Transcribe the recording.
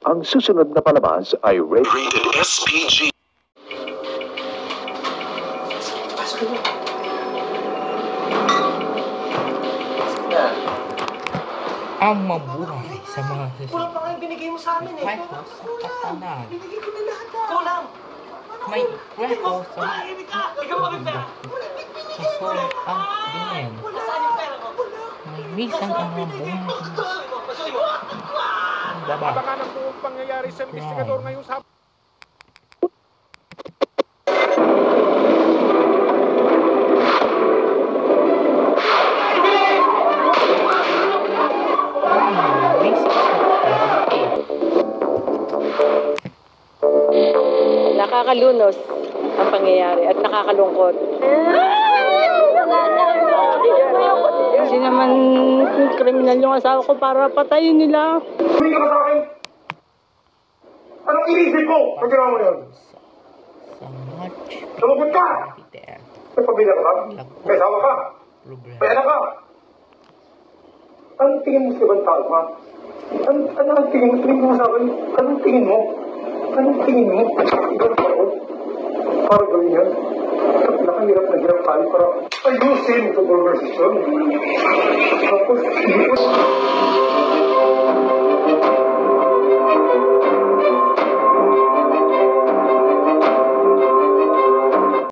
Ang susunod na palabas ay Rated SPG. Ang mabuhay sa mga Kulang pa nga yung binigay mo sa amin eh. kwento sa katanan. Binigay ko na lahat ah. Kulang. May kwento sa Ikaw kami pera. kaso ang tingin. Wala saan yung pera ko? May minsan ang mabuhay Pasukin mo. ang baba. Baka ng buong pangyayari sa investigador ngayong sa Nakakalunos ang pangyayari at nakakalungkot. Kasi naman kriminal yung asawa ko para patayin nila. Hindi ka sa akin! Anong inisip mo? Pag ginawa mo yun? Sa much Sumugod ka! Peter. May pamilya ka ba? May asawa ka? Problema. May anak ka? Anong tingin mo sa ibang tao, ha? Ano ang tingin mo? Tingin mo sa akin? Anong tingin mo? Anong tingin mo? Ibang tao? Para gawin yan? Nakahirap na hirap tayo para ayusin itong organisasyon. Tapos, hindi